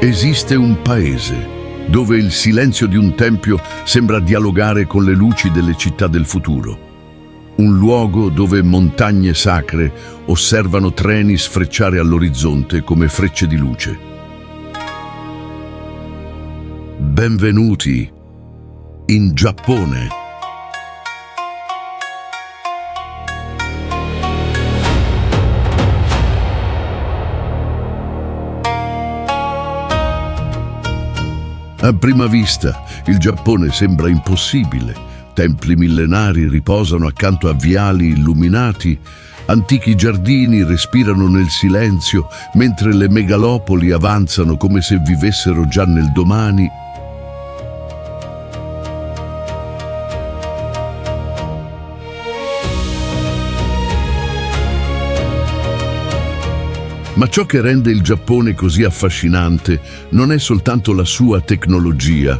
Esiste un paese dove il silenzio di un tempio sembra dialogare con le luci delle città del futuro. Un luogo dove montagne sacre osservano treni sfrecciare all'orizzonte come frecce di luce. Benvenuti in Giappone. A prima vista, il Giappone sembra impossibile. Templi millenari riposano accanto a viali illuminati, antichi giardini respirano nel silenzio, mentre le megalopoli avanzano come se vivessero già nel domani. Ma ciò che rende il Giappone così affascinante non è soltanto la sua tecnologia,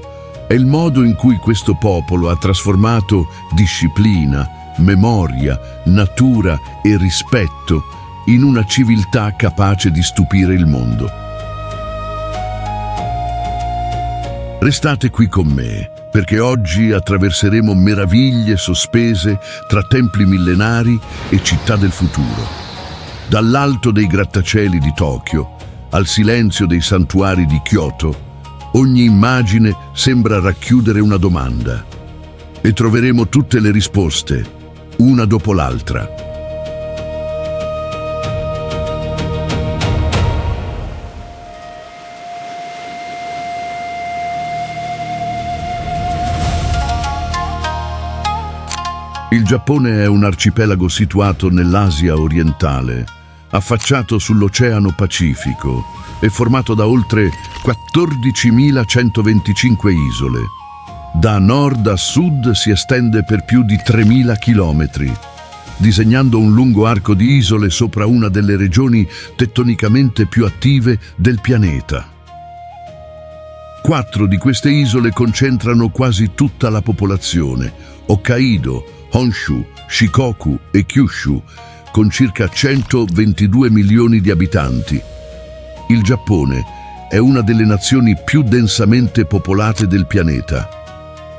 è il modo in cui questo popolo ha trasformato disciplina, memoria, natura e rispetto in una civiltà capace di stupire il mondo. Restate qui con me, perché oggi attraverseremo meraviglie sospese tra templi millenari e città del futuro. Dall'alto dei grattacieli di Tokyo al silenzio dei santuari di Kyoto, ogni immagine sembra racchiudere una domanda e troveremo tutte le risposte, una dopo l'altra. Il Giappone è un arcipelago situato nell'Asia orientale, affacciato sull'Oceano Pacifico e formato da oltre 14.125 isole. Da nord a sud si estende per più di 3.000 chilometri, disegnando un lungo arco di isole sopra una delle regioni tettonicamente più attive del pianeta. 4 di queste isole concentrano quasi tutta la popolazione: Hokkaido, Honshu, Shikoku e Kyushu, con circa 122 milioni di abitanti. Il Giappone è una delle nazioni più densamente popolate del pianeta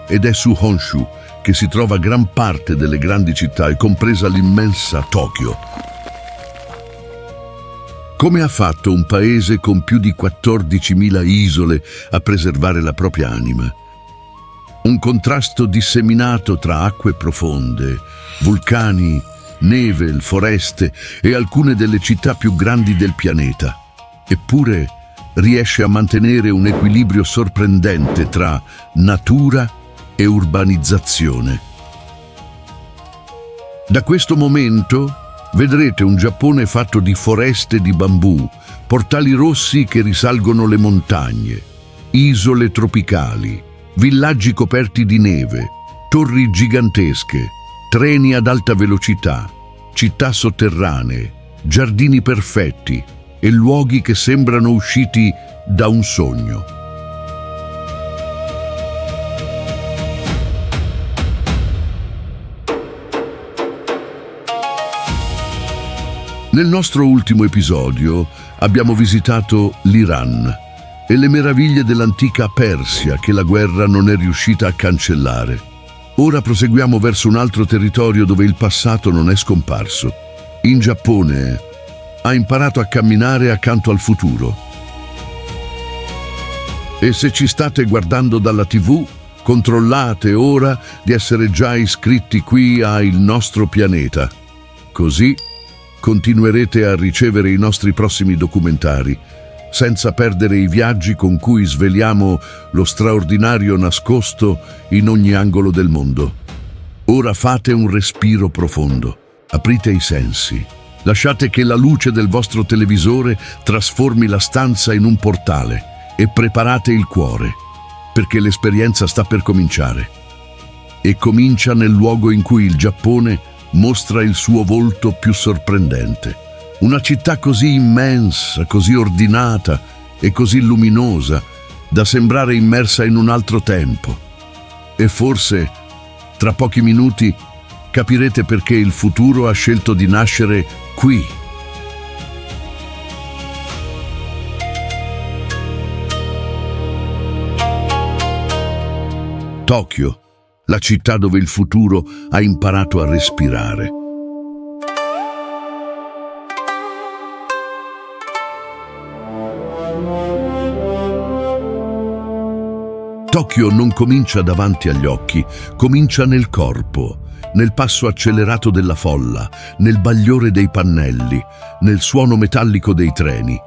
ed è su Honshu che si trova gran parte delle grandi città, e compresa l'immensa Tokyo. Come ha fatto un paese con più di 14.000 isole a preservare la propria anima? Un contrasto disseminato tra acque profonde, vulcani, neve, foreste e alcune delle città più grandi del pianeta. Eppure riesce a mantenere un equilibrio sorprendente tra natura e urbanizzazione. Da questo momento vedrete un Giappone fatto di foreste di bambù, portali rossi che risalgono le montagne, isole tropicali, villaggi coperti di neve, torri gigantesche, treni ad alta velocità, città sotterranee, giardini perfetti e luoghi che sembrano usciti da un sogno. Nel nostro ultimo episodio abbiamo visitato l'Iran e le meraviglie dell'antica Persia che la guerra non è riuscita a cancellare. Ora proseguiamo verso un altro territorio dove il passato non è scomparso. In Giappone ha imparato a camminare accanto al futuro. E se ci state guardando dalla TV, controllate ora di essere già iscritti qui a Il Nostro Pianeta. Così continuerete a ricevere i nostri prossimi documentari, senza perdere i viaggi con cui sveliamo lo straordinario nascosto in ogni angolo del mondo. Ora fate un respiro profondo, aprite i sensi, lasciate che la luce del vostro televisore trasformi la stanza in un portale e preparate il cuore, perché l'esperienza sta per cominciare. E comincia nel luogo in cui il Giappone mostra il suo volto più sorprendente. Una città così immensa, così ordinata e così luminosa da sembrare immersa in un altro tempo. E forse, tra pochi minuti, capirete perché il futuro ha scelto di nascere qui. Tokyo, la città dove il futuro ha imparato a respirare. Tokyo non comincia davanti agli occhi, comincia nel corpo, nel passo accelerato della folla, nel bagliore dei pannelli, nel suono metallico dei treni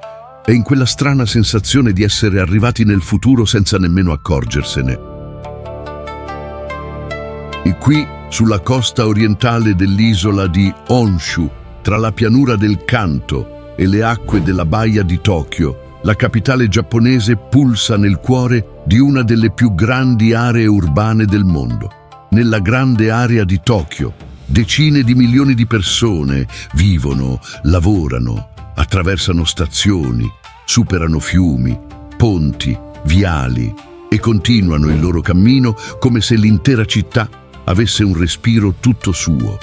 e in quella strana sensazione di essere arrivati nel futuro senza nemmeno accorgersene. E qui, sulla costa orientale dell'isola di Honshu, tra la pianura del Kanto e le acque della baia di Tokyo, la capitale giapponese pulsa nel cuore di una delle più grandi aree urbane del mondo. Nella grande area di Tokyo, decine di milioni di persone vivono, lavorano, attraversano stazioni, superano fiumi, ponti, viali e continuano il loro cammino come se l'intera città avesse un respiro tutto suo.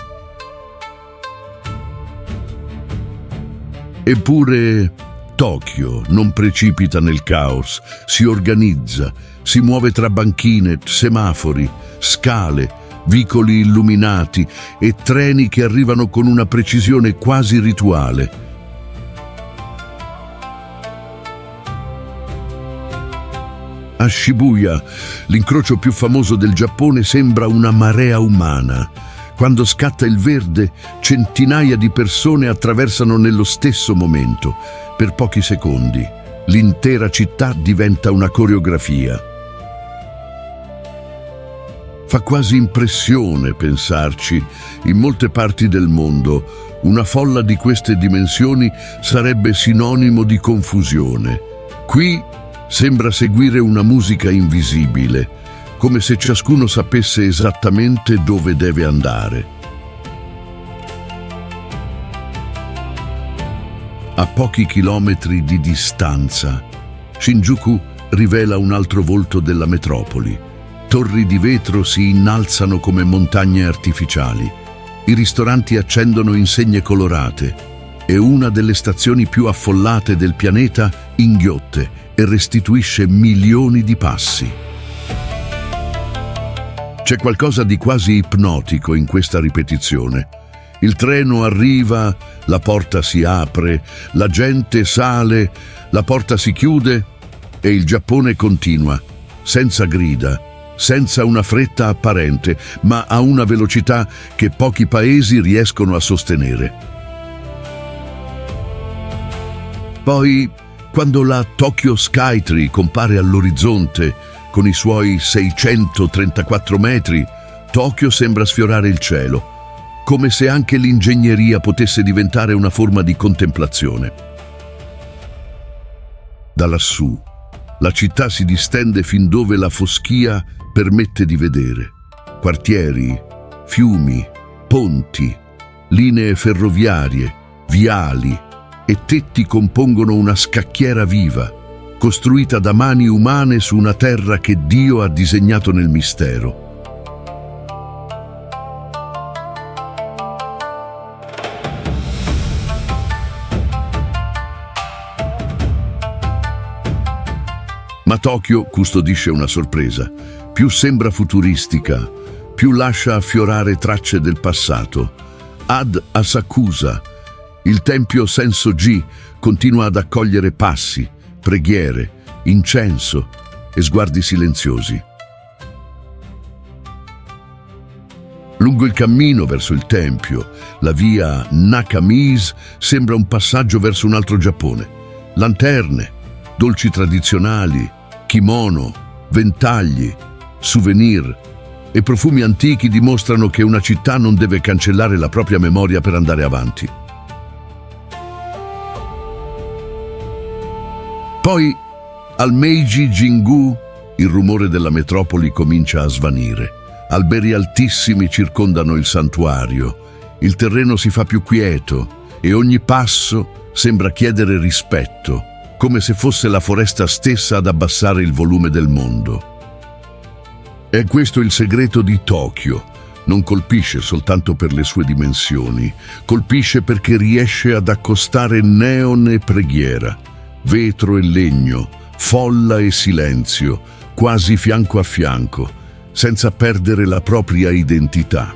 Eppure Tokyo non precipita nel caos, si organizza, si muove tra banchine, semafori, scale, vicoli illuminati e treni che arrivano con una precisione quasi rituale. A Shibuya, l'incrocio più famoso del Giappone, sembra una marea umana. Quando scatta il verde, centinaia di persone attraversano nello stesso momento. Per pochi secondi, l'intera città diventa una coreografia. Fa quasi impressione pensarci. In molte parti del mondo, una folla di queste dimensioni sarebbe sinonimo di confusione. Qui sembra seguire una musica invisibile, come se ciascuno sapesse esattamente dove deve andare. A pochi chilometri di distanza, Shinjuku rivela un altro volto della metropoli. Torri di vetro si innalzano come montagne artificiali. I ristoranti accendono insegne colorate e una delle stazioni più affollate del pianeta inghiotte e restituisce milioni di passi. C'è qualcosa di quasi ipnotico in questa ripetizione. Il treno arriva, la porta si apre, la gente sale, la porta si chiude e il Giappone continua, senza grida, senza una fretta apparente, ma a una velocità che pochi paesi riescono a sostenere. Poi, quando la Tokyo Skytree compare all'orizzonte con i suoi 634 metri, Tokyo sembra sfiorare il cielo, come se anche l'ingegneria potesse diventare una forma di contemplazione. Da lassù, la città si distende fin dove la foschia permette di vedere. Quartieri, fiumi, ponti, linee ferroviarie, viali e tetti compongono una scacchiera viva, costruita da mani umane su una terra che Dio ha disegnato nel mistero. Ma Tokyo custodisce una sorpresa. Più sembra futuristica, più lascia affiorare tracce del passato. Ad Asakusa, il tempio Senso-ji continua ad accogliere passi, preghiere, incenso e sguardi silenziosi. Lungo il cammino verso il tempio, la via Nakamise sembra un passaggio verso un altro Giappone. Lanterne, dolci tradizionali, kimono, ventagli, souvenir e profumi antichi dimostrano che una città non deve cancellare la propria memoria per andare avanti. Poi, al Meiji Jingu, il rumore della metropoli comincia a svanire. Alberi altissimi circondano il santuario, il terreno si fa più quieto e ogni passo sembra chiedere rispetto, come se fosse la foresta stessa ad abbassare il volume del mondo. È questo il segreto di Tokyo. Non colpisce soltanto per le sue dimensioni, colpisce perché riesce ad accostare neon e preghiera, vetro e legno, folla e silenzio, quasi fianco a fianco. senza perdere la propria identità.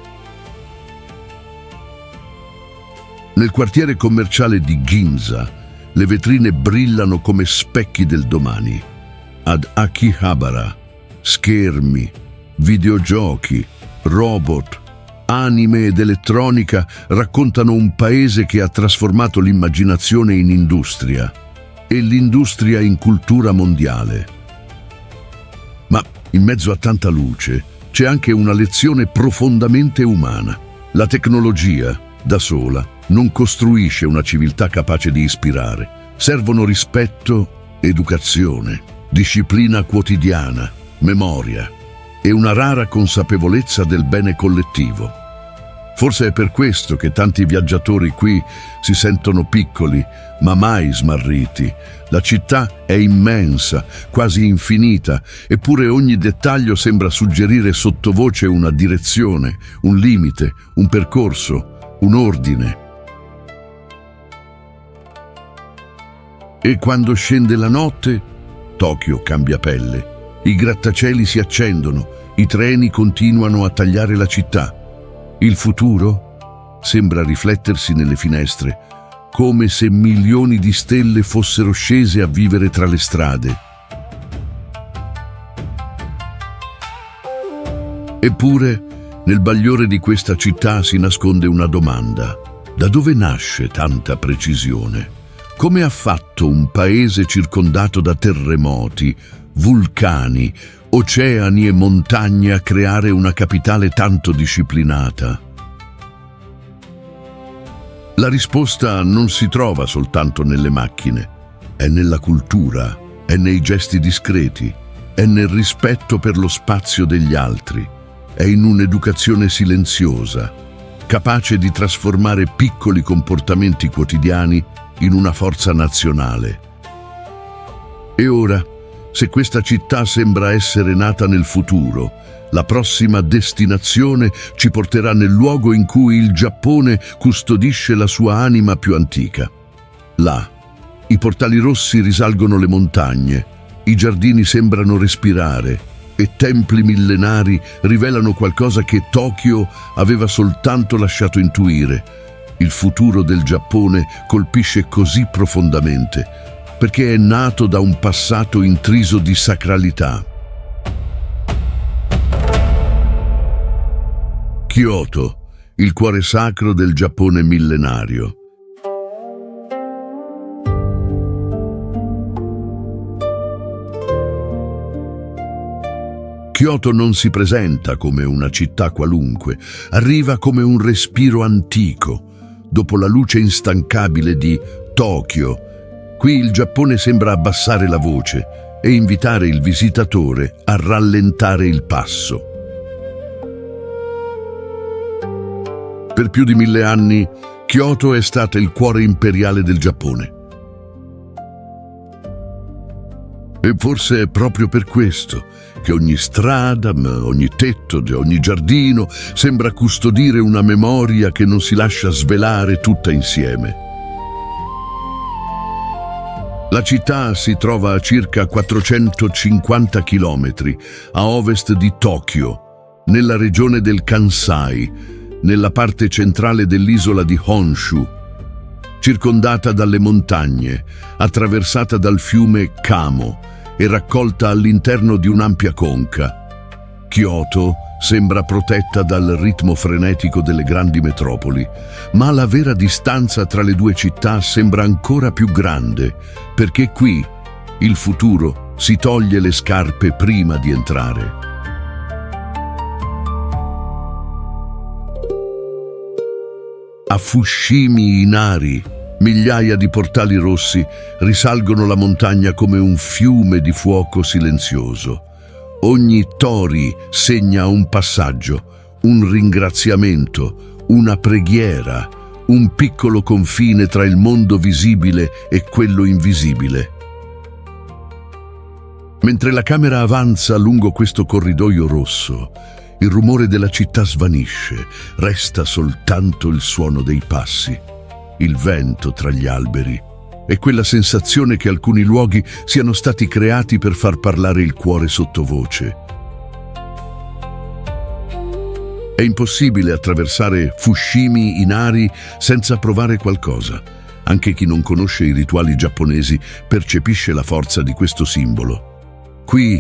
Nel quartiere commerciale di Ginza, le vetrine brillano come specchi del domani. Ad Akihabara, schermi, videogiochi, robot, anime ed elettronica raccontano un paese che ha trasformato l'immaginazione in industria e l'industria in cultura mondiale. Ma in mezzo a tanta luce c'è anche una lezione profondamente umana. La tecnologia, da sola, non costruisce una civiltà capace di ispirare. Servono rispetto, educazione, disciplina quotidiana, memoria e una rara consapevolezza del bene collettivo. Forse è per questo che tanti viaggiatori qui si sentono piccoli, ma mai smarriti. La città è immensa, quasi infinita, eppure ogni dettaglio sembra suggerire sottovoce una direzione, un limite, un percorso, un ordine. E quando scende la notte, Tokyo cambia pelle. I grattacieli si accendono, i treni continuano a tagliare la città. Il futuro sembra riflettersi nelle finestre, come se milioni di stelle fossero scese a vivere tra le strade. Eppure, nel bagliore di questa città si nasconde una domanda. Da dove nasce tanta precisione? Come ha fatto un paese circondato da terremoti, vulcani, oceani e montagne a creare una capitale tanto disciplinata? La risposta non si trova soltanto nelle macchine, è nella cultura, è nei gesti discreti, è nel rispetto per lo spazio degli altri, è in un'educazione silenziosa, capace di trasformare piccoli comportamenti quotidiani in una forza nazionale. E ora, se questa città sembra essere nata nel futuro, la prossima destinazione ci porterà nel luogo in cui il Giappone custodisce la sua anima più antica. Là, i portali rossi risalgono le montagne, i giardini sembrano respirare e templi millenari rivelano qualcosa che Tokyo aveva soltanto lasciato intuire. Il futuro del Giappone colpisce così profondamente perché è nato da un passato intriso di sacralità. Kyoto, il cuore sacro del Giappone millenario. Kyoto non si presenta come una città qualunque, arriva come un respiro antico. Dopo la luce instancabile di Tokyo, qui il Giappone sembra abbassare la voce e invitare il visitatore a rallentare il passo. Per più di 1000 anni, Kyoto è stata il cuore imperiale del Giappone. E forse è proprio per questo che ogni strada, ogni tetto, ogni giardino sembra custodire una memoria che non si lascia svelare tutta insieme. La città si trova a circa 450 chilometri a ovest di Tokyo, nella regione del Kansai, nella parte centrale dell'isola di Honshu, circondata dalle montagne, attraversata dal fiume Kamo e raccolta all'interno di un'ampia conca. Kyoto sembra protetta dal ritmo frenetico delle grandi metropoli, ma la vera distanza tra le due città sembra ancora più grande, perché qui il futuro si toglie le scarpe prima di entrare. A Fushimi Inari, migliaia di portali rossi risalgono la montagna come un fiume di fuoco silenzioso. Ogni tori segna un passaggio, un ringraziamento, una preghiera, un piccolo confine tra il mondo visibile e quello invisibile. Mentre la camera avanza lungo questo corridoio rosso, il rumore della città svanisce, resta soltanto il suono dei passi, il vento tra gli alberi e quella sensazione che alcuni luoghi siano stati creati per far parlare il cuore sottovoce. È impossibile attraversare Fushimi Inari senza provare qualcosa. Anche chi non conosce i rituali giapponesi percepisce la forza di questo simbolo. Qui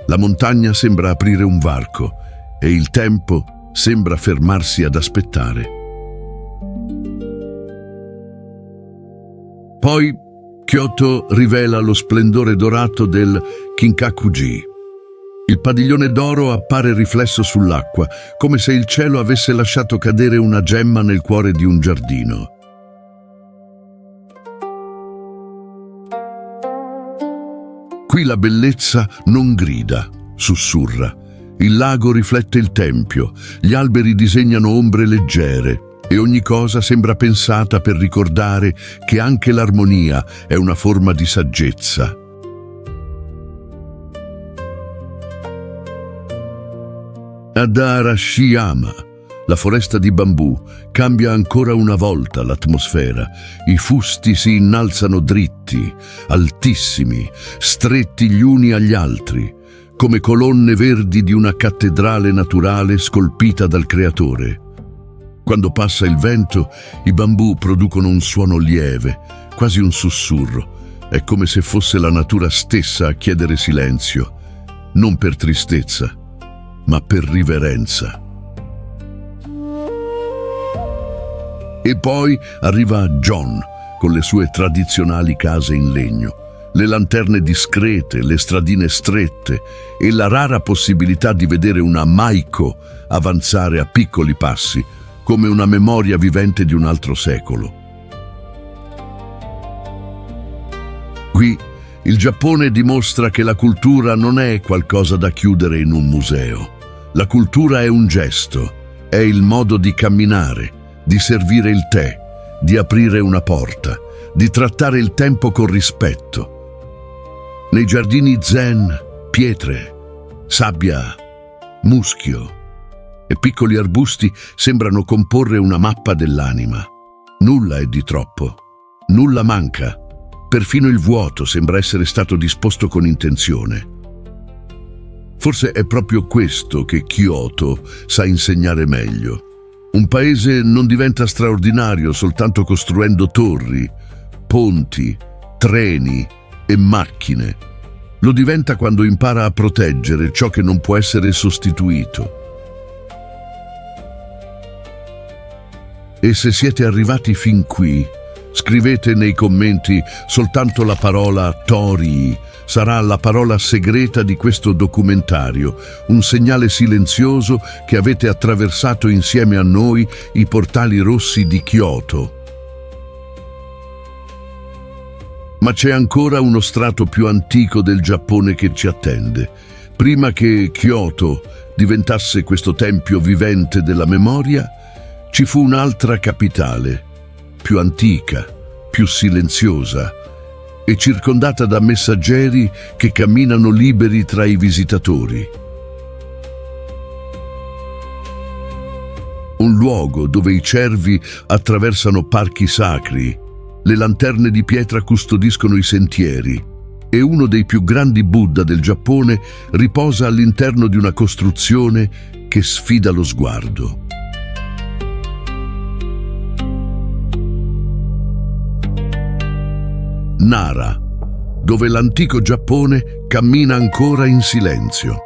la montagna sembra aprire un varco e il tempo sembra fermarsi ad aspettare. Poi Kyoto rivela lo splendore dorato del Kinkaku-ji. Il padiglione d'oro appare riflesso sull'acqua, come se il cielo avesse lasciato cadere una gemma nel cuore di un giardino. Qui la bellezza non grida, sussurra. Il lago riflette il tempio, gli alberi disegnano ombre leggere e ogni cosa sembra pensata per ricordare che anche l'armonia è una forma di saggezza. Ad Arashiyama, la foresta di bambù, cambia ancora una volta l'atmosfera. I fusti si innalzano dritti, altissimi, stretti gli uni agli altri, come colonne verdi di una cattedrale naturale scolpita dal creatore. Quando passa il vento, i bambù producono un suono lieve, quasi un sussurro. È come se fosse la natura stessa a chiedere silenzio, non per tristezza, ma per riverenza. E poi arriva John con le sue tradizionali case in legno, le lanterne discrete, le stradine strette e la rara possibilità di vedere una Maiko avanzare a piccoli passi, come una memoria vivente di un altro secolo. Qui il Giappone dimostra che la cultura non è qualcosa da chiudere in un museo. La cultura è un gesto, è il modo di camminare, di servire il tè, di aprire una porta, di trattare il tempo con rispetto. Nei giardini zen, pietre, sabbia, muschio e piccoli arbusti sembrano comporre una mappa dell'anima. Nulla è di troppo, nulla manca, perfino il vuoto sembra essere stato disposto con intenzione. Forse è proprio questo che Kyoto sa insegnare meglio. Un paese non diventa straordinario soltanto costruendo torri, ponti, treni e macchine. Lo diventa quando impara a proteggere ciò che non può essere sostituito. E se siete arrivati fin qui, scrivete nei commenti soltanto la parola Torii. Sarà la parola segreta di questo documentario, un segnale silenzioso che avete attraversato insieme a noi i portali rossi di Kyoto. Ma c'è ancora uno strato più antico del Giappone che ci attende. Prima che Kyoto diventasse questo tempio vivente della memoria, ci fu un'altra capitale, più antica, più silenziosa, e circondata da messaggeri che camminano liberi tra i visitatori. Un luogo dove i cervi attraversano parchi sacri, le lanterne di pietra custodiscono i sentieri e uno dei più grandi Buddha del Giappone riposa all'interno di una costruzione che sfida lo sguardo. Nara, dove l'antico Giappone cammina ancora in silenzio.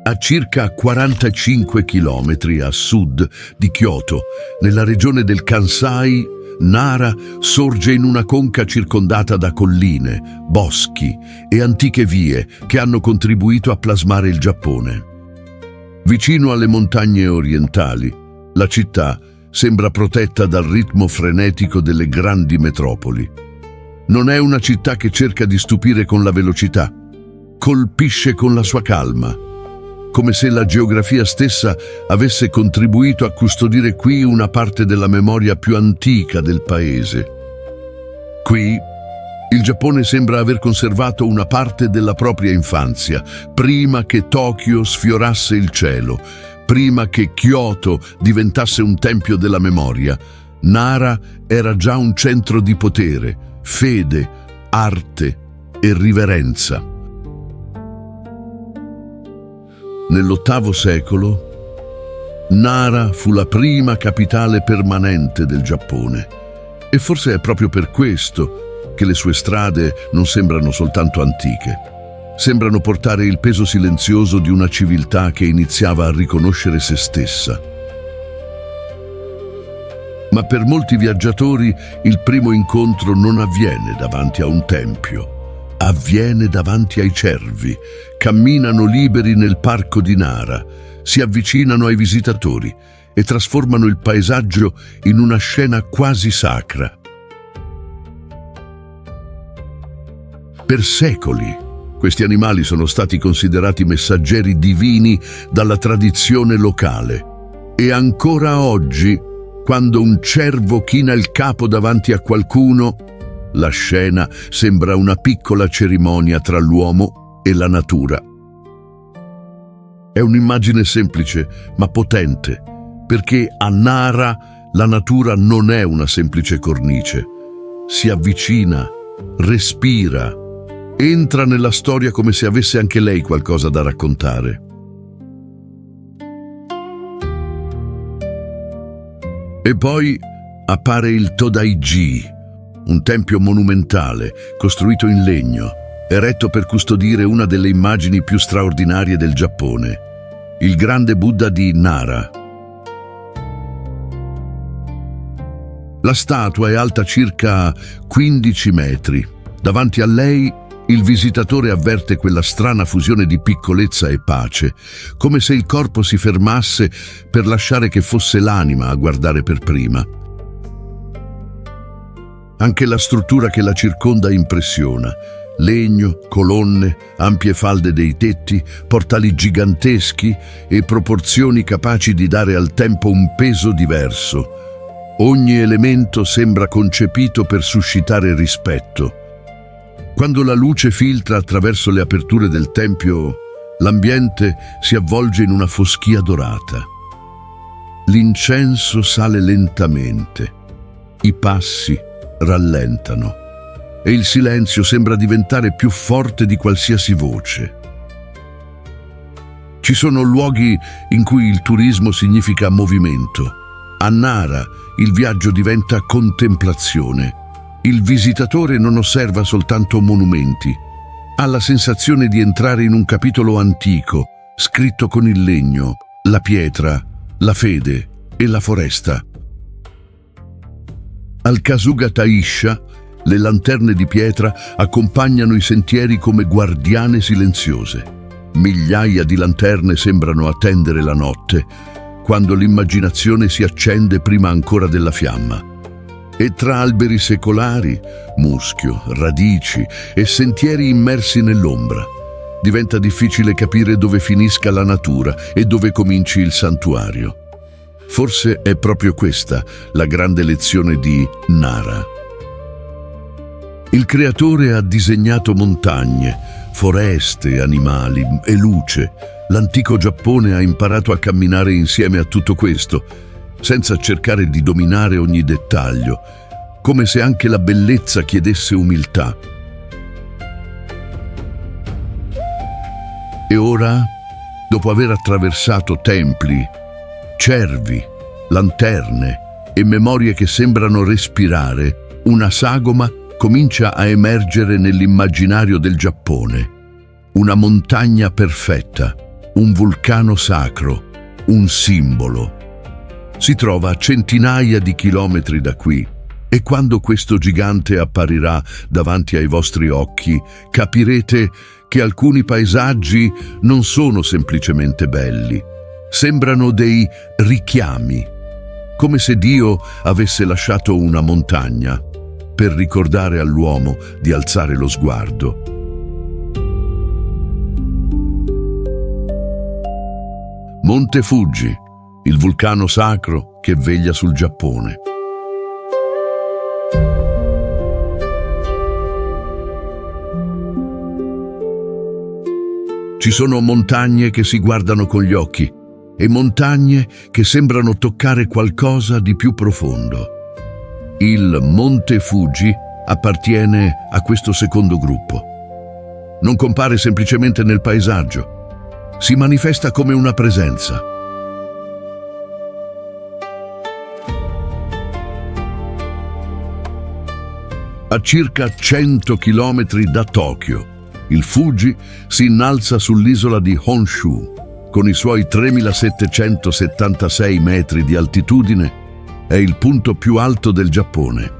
A circa 45 chilometri a sud di Kyoto, nella regione del Kansai, Nara sorge in una conca circondata da colline, boschi e antiche vie che hanno contribuito a plasmare il Giappone. Vicino alle montagne orientali, la città sembra protetta dal ritmo frenetico delle grandi metropoli. Non è una città che cerca di stupire con la velocità, colpisce con la sua calma, come se la geografia stessa avesse contribuito a custodire qui una parte della memoria più antica del paese. Qui il Giappone sembra aver conservato una parte della propria infanzia, prima che Tokyo sfiorasse il cielo, prima che Kyoto diventasse un tempio della memoria. Nara era già un centro di potere, fede, arte e riverenza. Nell'VIII secolo, Nara fu la prima capitale permanente del Giappone e forse è proprio per questo che le sue strade non sembrano soltanto antiche. Sembrano portare il peso silenzioso di una civiltà che iniziava a riconoscere se stessa. Ma per molti viaggiatori il primo incontro non avviene davanti a un tempio, avviene davanti ai cervi. Camminano liberi nel parco di Nara, si avvicinano ai visitatori e trasformano il paesaggio in una scena quasi sacra. Per secoli, questi animali sono stati considerati messaggeri divini dalla tradizione locale. E ancora oggi, quando un cervo china il capo davanti a qualcuno, la scena sembra una piccola cerimonia tra l'uomo e la natura. È un'immagine semplice ma potente, perché a Nara la natura non è una semplice cornice. Si avvicina, respira, entra nella storia come se avesse anche lei qualcosa da raccontare. E poi appare il Todaiji, un tempio monumentale costruito in legno, eretto per custodire una delle immagini più straordinarie del Giappone, il grande Buddha di Nara. La statua è alta circa 15 metri. Davanti a lei il visitatore avverte quella strana fusione di piccolezza e pace, come se il corpo si fermasse per lasciare che fosse l'anima a guardare per prima. Anche la struttura che la circonda impressiona. Legno, colonne, ampie falde dei tetti, portali giganteschi e proporzioni capaci di dare al tempo un peso diverso. Ogni elemento sembra concepito per suscitare rispetto. Quando la luce filtra attraverso le aperture del tempio, l'ambiente si avvolge in una foschia dorata. L'incenso sale lentamente, i passi rallentano e il silenzio sembra diventare più forte di qualsiasi voce. Ci sono luoghi in cui il turismo significa movimento. A Nara il viaggio diventa contemplazione. Il visitatore non osserva soltanto monumenti, ha la sensazione di entrare in un capitolo antico, scritto con il legno, la pietra, la fede e la foresta. Al Kasuga Taisha, le lanterne di pietra accompagnano i sentieri come guardiane silenziose. Migliaia di lanterne sembrano attendere la notte, quando l'immaginazione si accende prima ancora della fiamma. E tra alberi secolari, muschio, radici e sentieri immersi nell'ombra, diventa difficile capire dove finisca la natura e dove cominci il santuario. Forse è proprio questa la grande lezione di Nara. Il creatore ha disegnato montagne, foreste, animali e luce. L'antico Giappone ha imparato a camminare insieme a tutto questo, senza cercare di dominare ogni dettaglio, come se anche la bellezza chiedesse umiltà. E ora, dopo aver attraversato templi, cervi, lanterne e memorie che sembrano respirare, una sagoma comincia a emergere nell'immaginario del Giappone. Una montagna perfetta, un vulcano sacro, un simbolo. Si trova a centinaia di chilometri da qui e quando questo gigante apparirà davanti ai vostri occhi, capirete che alcuni paesaggi non sono semplicemente belli, sembrano dei richiami, come se Dio avesse lasciato una montagna per ricordare all'uomo di alzare lo sguardo. Monte Fuji, il vulcano sacro che veglia sul Giappone. Ci sono montagne che si guardano con gli occhi e montagne che sembrano toccare qualcosa di più profondo. Il Monte Fuji appartiene a questo secondo gruppo. Non compare semplicemente nel paesaggio, si manifesta come una presenza. A circa 100 chilometri da Tokyo, il Fuji si innalza sull'isola di Honshu. Con i suoi 3.776 metri di altitudine, è il punto più alto del Giappone.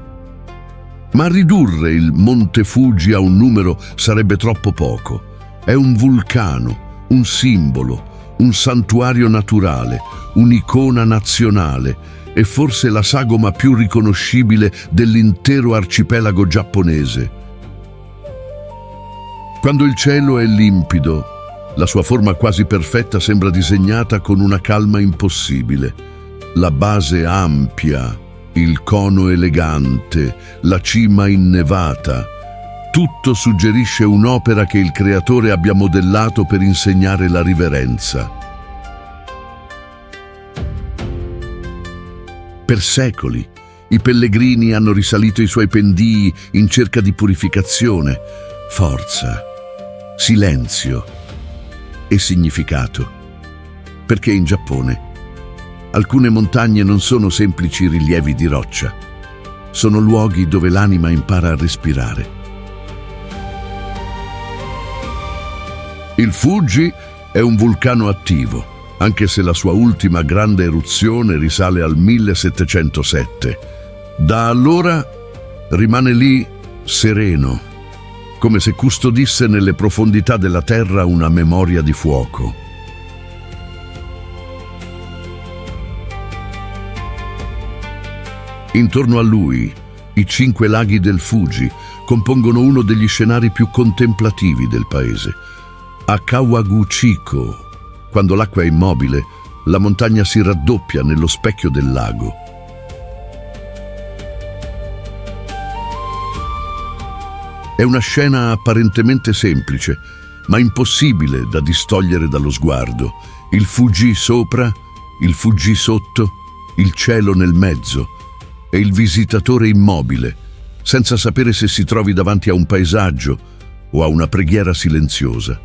Ma ridurre il Monte Fuji a un numero sarebbe troppo poco. È un vulcano, un simbolo, un santuario naturale, un'icona nazionale e forse la sagoma più riconoscibile dell'intero arcipelago giapponese. Quando il cielo è limpido, la sua forma quasi perfetta sembra disegnata con una calma impossibile. La base ampia, il cono elegante, la cima innevata, tutto suggerisce un'opera che il creatore abbia modellato per insegnare la riverenza. Per secoli, i pellegrini hanno risalito i suoi pendii in cerca di purificazione, forza, silenzio e significato. Perché in Giappone alcune montagne non sono semplici rilievi di roccia, sono luoghi dove l'anima impara a respirare. Il Fuji è un vulcano attivo, anche se la sua ultima grande eruzione risale al 1707. Da allora rimane lì sereno, come se custodisse nelle profondità della terra una memoria di fuoco. Intorno a lui, i 5 laghi del Fuji compongono uno degli scenari più contemplativi del paese. A Kawaguchiko, quando l'acqua è immobile, la montagna si raddoppia nello specchio del lago. È una scena apparentemente semplice, ma impossibile da distogliere dallo sguardo. Il Fuji sopra, il Fuji sotto, il cielo nel mezzo e il visitatore immobile, senza sapere se si trovi davanti a un paesaggio o a una preghiera silenziosa.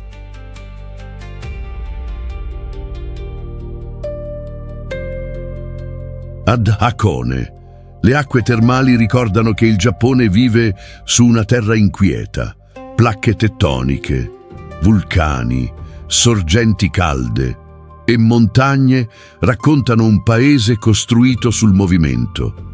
Ad Hakone, le acque termali ricordano che il Giappone vive su una terra inquieta. Placche tettoniche, vulcani, sorgenti calde e montagne raccontano un paese costruito sul movimento.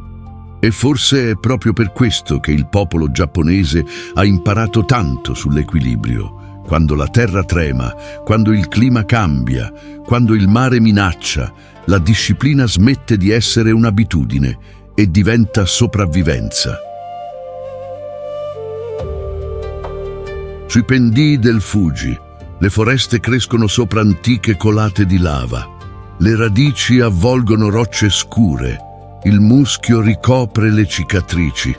E forse è proprio per questo che il popolo giapponese ha imparato tanto sull'equilibrio. Quando la terra trema, quando il clima cambia, quando il mare minaccia, la disciplina smette di essere un'abitudine e diventa sopravvivenza. Sui pendii del Fuji, le foreste crescono sopra antiche colate di lava. Le radici avvolgono rocce scure, il muschio ricopre le cicatrici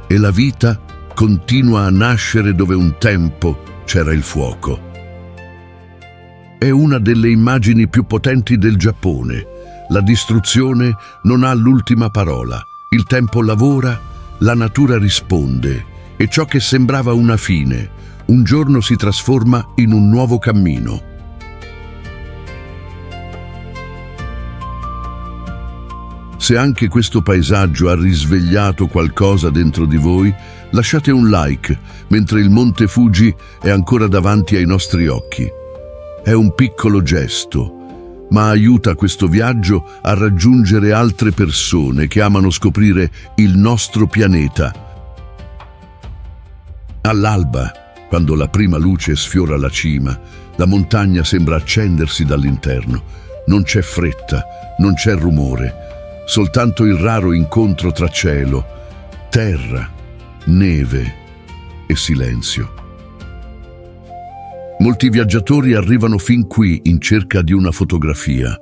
e la vita continua a nascere dove un tempo c'era il fuoco. È una delle immagini più potenti del Giappone. La distruzione non ha l'ultima parola. Il tempo lavora, la natura risponde e ciò che sembrava una fine, un giorno si trasforma in un nuovo cammino. Se anche questo paesaggio ha risvegliato qualcosa dentro di voi, lasciate un like mentre il Monte Fuji è ancora davanti ai nostri occhi. È un piccolo gesto, ma aiuta questo viaggio a raggiungere altre persone che amano scoprire il nostro pianeta. All'alba, quando la prima luce sfiora la cima, la montagna sembra accendersi dall'interno. Non c'è fretta, non c'è rumore, soltanto il raro incontro tra cielo, terra, neve e silenzio. Molti viaggiatori arrivano fin qui in cerca di una fotografia,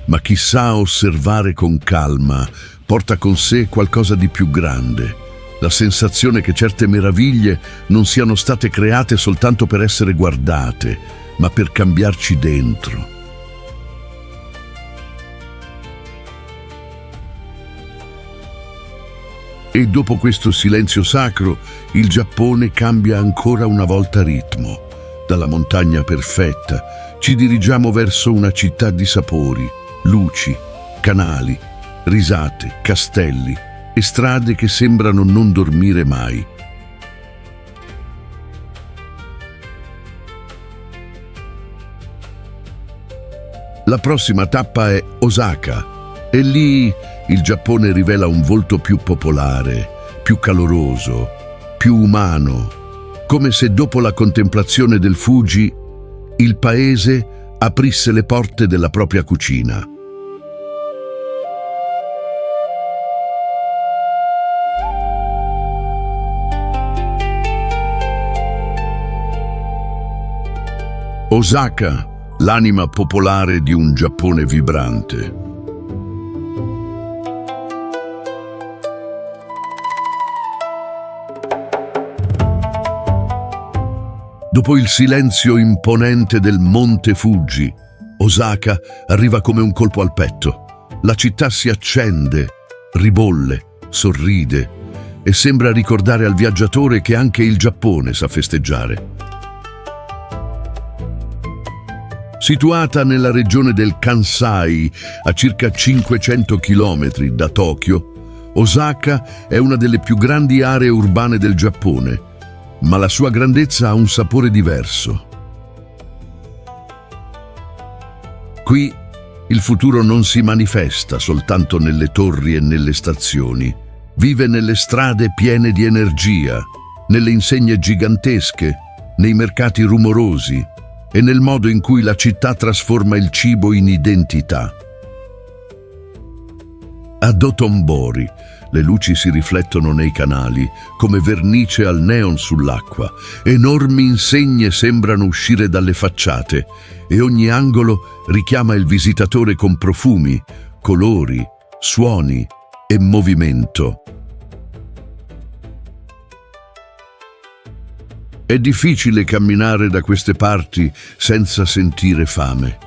ma chi sa osservare con calma porta con sé qualcosa di più grande, la sensazione che certe meraviglie non siano state create soltanto per essere guardate, ma per cambiarci dentro. E dopo questo silenzio sacro, il Giappone cambia ancora una volta ritmo. Dalla montagna perfetta ci dirigiamo verso una città di sapori, luci, canali, risate, castelli e strade che sembrano non dormire mai. La prossima tappa è Osaka e lì il Giappone rivela un volto più popolare, più caloroso, più umano, come se dopo la contemplazione del Fuji il paese aprisse le porte della propria cucina. Osaka, l'anima popolare di un Giappone vibrante. Dopo il silenzio imponente del Monte Fuji, Osaka arriva come un colpo al petto. La città si accende, ribolle, sorride e sembra ricordare al viaggiatore che anche il Giappone sa festeggiare. Situata nella regione del Kansai, a circa 500 chilometri da Tokyo, Osaka è una delle più grandi aree urbane del Giappone, ma la sua grandezza ha un sapore diverso. Qui il futuro non si manifesta soltanto nelle torri e nelle stazioni, vive nelle strade piene di energia, nelle insegne gigantesche, nei mercati rumorosi e nel modo in cui la città trasforma il cibo in identità. A Dotonbori le luci si riflettono nei canali come vernice al neon sull'acqua, enormi insegne sembrano uscire dalle facciate e ogni angolo richiama il visitatore con profumi, colori, suoni e movimento. È difficile camminare da queste parti senza sentire fame.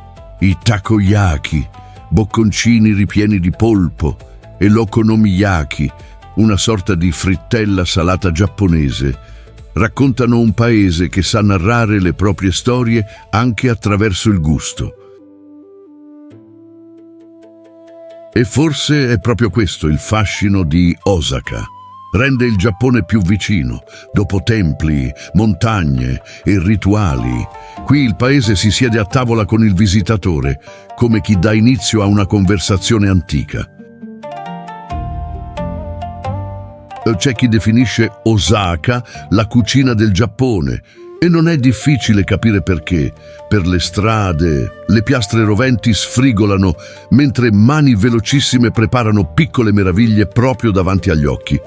I takoyaki, bocconcini ripieni di polpo, e l'okonomiyaki, una sorta di frittella salata giapponese, raccontano un paese che sa narrare le proprie storie anche attraverso il gusto. E forse è proprio questo il fascino di Osaka. Rende il Giappone più vicino, dopo templi, montagne e rituali. Qui il paese si siede a tavola con il visitatore, come chi dà inizio a una conversazione antica. C'è chi definisce Osaka la cucina del Giappone, e non è difficile capire perché. Per le strade, le piastre roventi sfrigolano, mentre mani velocissime preparano piccole meraviglie proprio davanti agli occhi.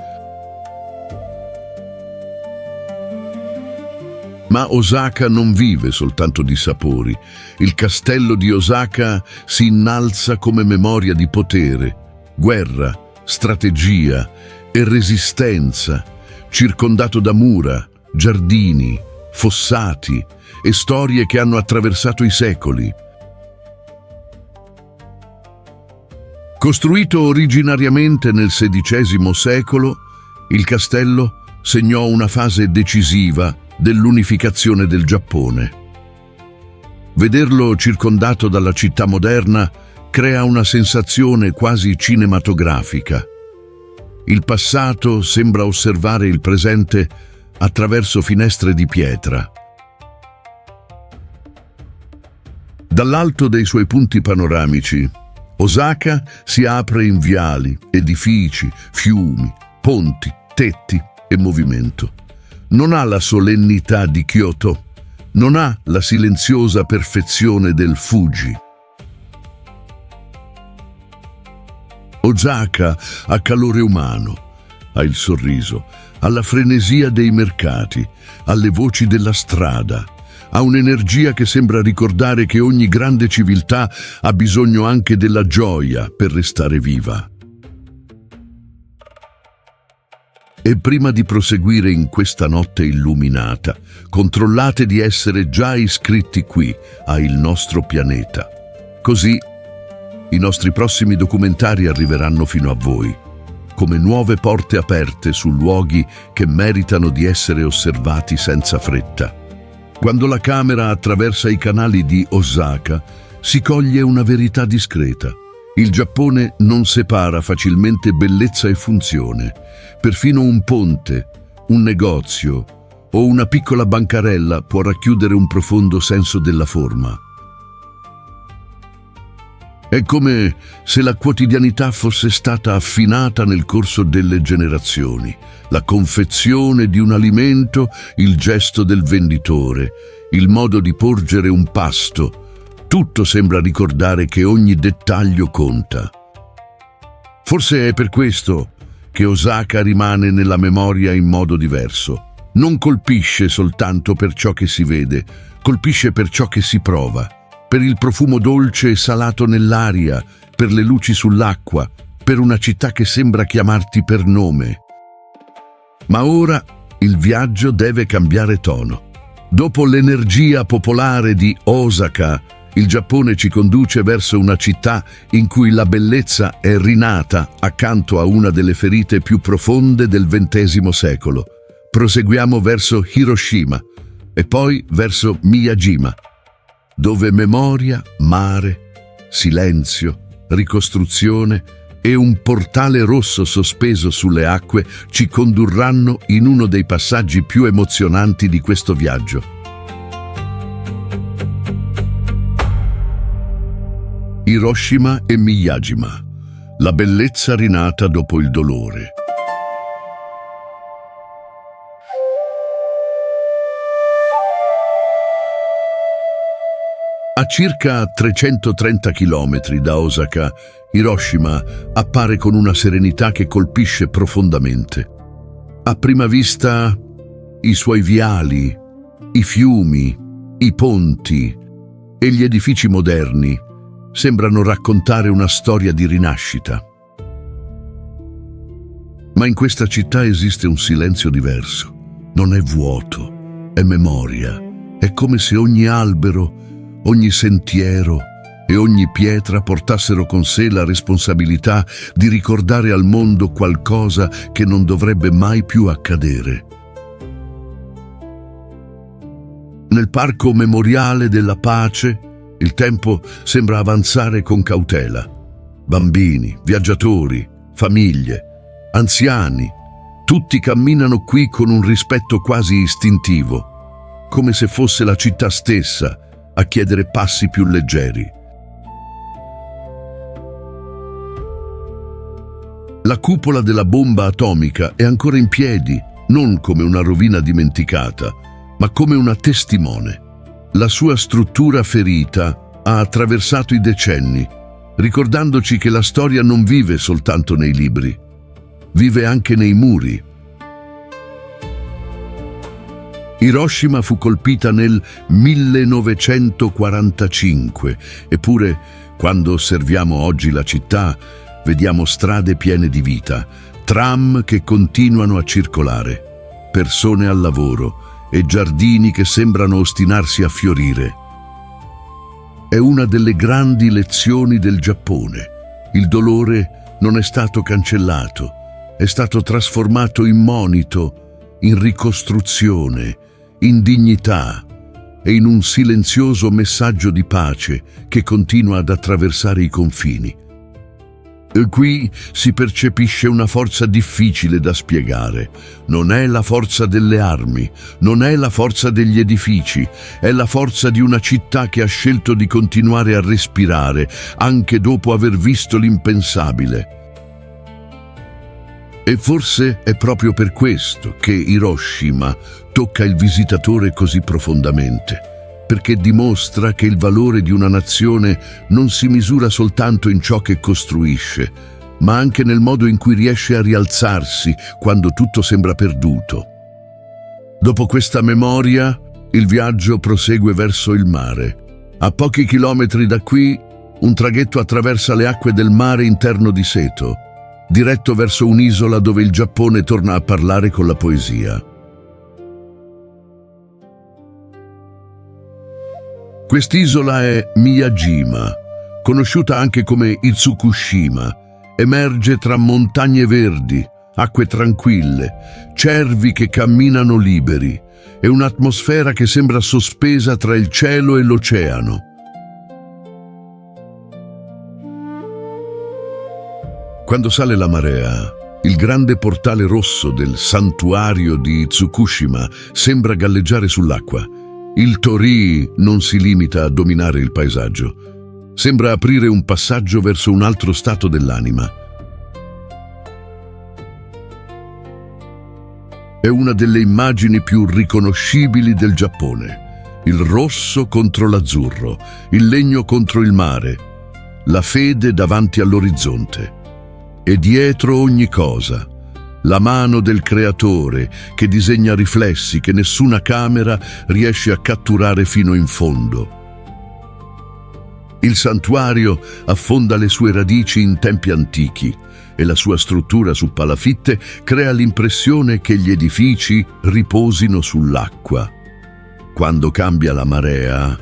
Ma Osaka non vive soltanto di sapori. Il castello di Osaka si innalza come memoria di potere, guerra, strategia e resistenza, circondato da mura, giardini, fossati e storie che hanno attraversato i secoli. Costruito originariamente nel XVI secolo, il castello segnò una fase decisiva dell'unificazione del Giappone. Vederlo circondato dalla città moderna crea una sensazione quasi cinematografica. Il passato sembra osservare il presente attraverso finestre di pietra. Dall'alto dei suoi punti panoramici, Osaka si apre in viali, edifici, fiumi, ponti, tetti e movimento. Non ha la solennità di Kyoto, non ha la silenziosa perfezione del Fuji. Osaka ha calore umano, ha il sorriso, ha la frenesia dei mercati, ha le voci della strada, ha un'energia che sembra ricordare che ogni grande civiltà ha bisogno anche della gioia per restare viva. E prima di proseguire in questa notte illuminata, controllate di essere già iscritti qui a Il Nostro Pianeta. Così i nostri prossimi documentari arriveranno fino a voi. come nuove porte aperte su luoghi che meritano di essere osservati senza fretta. Quando la camera attraversa i canali di Osaka, si coglie una verità discreta. Il Giappone non separa facilmente bellezza e funzione. Perfino un ponte, un negozio o una piccola bancarella può racchiudere un profondo senso della forma. È come se la quotidianità fosse stata affinata nel corso delle generazioni. La confezione di un alimento, il gesto del venditore, il modo di porgere un pasto, tutto sembra ricordare che ogni dettaglio conta. Forse è per questo che Osaka rimane nella memoria in modo diverso. Non colpisce soltanto per ciò che si vede, colpisce per ciò che si prova, per il profumo dolce e salato nell'aria, per le luci sull'acqua, per una città che sembra chiamarti per nome. Ma ora il viaggio deve cambiare tono. Dopo l'energia popolare di Osaka, il Giappone ci conduce verso una città in cui la bellezza è rinata accanto a una delle ferite più profonde del XX secolo. Proseguiamo verso Hiroshima e poi verso Miyajima, dove memoria, mare, silenzio, ricostruzione e un portale rosso sospeso sulle acque ci condurranno in uno dei passaggi più emozionanti di questo viaggio. Hiroshima e Miyajima, la bellezza rinata dopo il dolore. A circa 330 km da Osaka, Hiroshima appare con una serenità che colpisce profondamente. A prima vista, i suoi viali, i fiumi, i ponti e gli edifici moderni sembrano raccontare una storia di rinascita. Ma in questa città esiste un silenzio diverso. Non è vuoto, è memoria. È come se ogni albero, ogni sentiero e ogni pietra portassero con sé la responsabilità di ricordare al mondo qualcosa che non dovrebbe mai più accadere. Nel parco memoriale della pace, il tempo sembra avanzare con cautela. Bambini, viaggiatori, famiglie, anziani, tutti camminano qui con un rispetto quasi istintivo, come se fosse la città stessa a chiedere passi più leggeri. La cupola della bomba atomica è ancora in piedi, non come una rovina dimenticata, ma come una testimone. La sua struttura ferita ha attraversato i decenni, ricordandoci che la storia non vive soltanto nei libri, vive anche nei muri. Hiroshima fu colpita nel 1945, eppure quando osserviamo oggi la città, vediamo strade piene di vita, tram che continuano a circolare, persone al lavoro e giardini che sembrano ostinarsi a fiorire. È una delle grandi lezioni del Giappone. Il dolore non è stato cancellato, è stato trasformato in monito, in ricostruzione, in dignità e in un silenzioso messaggio di pace che continua ad attraversare i confini. E qui si percepisce una forza difficile da spiegare. Non è la forza delle armi, non è la forza degli edifici, è la forza di una città che ha scelto di continuare a respirare anche dopo aver visto l'impensabile. E forse è proprio per questo che Hiroshima tocca il visitatore così profondamente, perché dimostra che il valore di una nazione non si misura soltanto in ciò che costruisce, ma anche nel modo in cui riesce a rialzarsi quando tutto sembra perduto. Dopo questa memoria, il viaggio prosegue verso il mare. A pochi chilometri da qui, un traghetto attraversa le acque del mare interno di Seto, diretto verso un'isola dove il Giappone torna a parlare con la poesia. Quest'isola è Miyajima, conosciuta anche come Itsukushima, emerge tra montagne verdi, acque tranquille, cervi che camminano liberi e un'atmosfera che sembra sospesa tra il cielo e l'oceano. Quando sale la marea, il grande portale rosso del santuario di Tsukushima sembra galleggiare sull'acqua. Il Torii non si limita a dominare il paesaggio. Sembra aprire un passaggio verso un altro stato dell'anima. È una delle immagini più riconoscibili del Giappone. Il rosso contro l'azzurro, il legno contro il mare, la fede davanti all'orizzonte. E dietro ogni cosa, la mano del creatore che disegna riflessi che nessuna camera riesce a catturare fino in fondo. Il santuario affonda le sue radici in tempi antichi e la sua struttura su palafitte crea l'impressione che gli edifici riposino sull'acqua. Quando cambia la marea,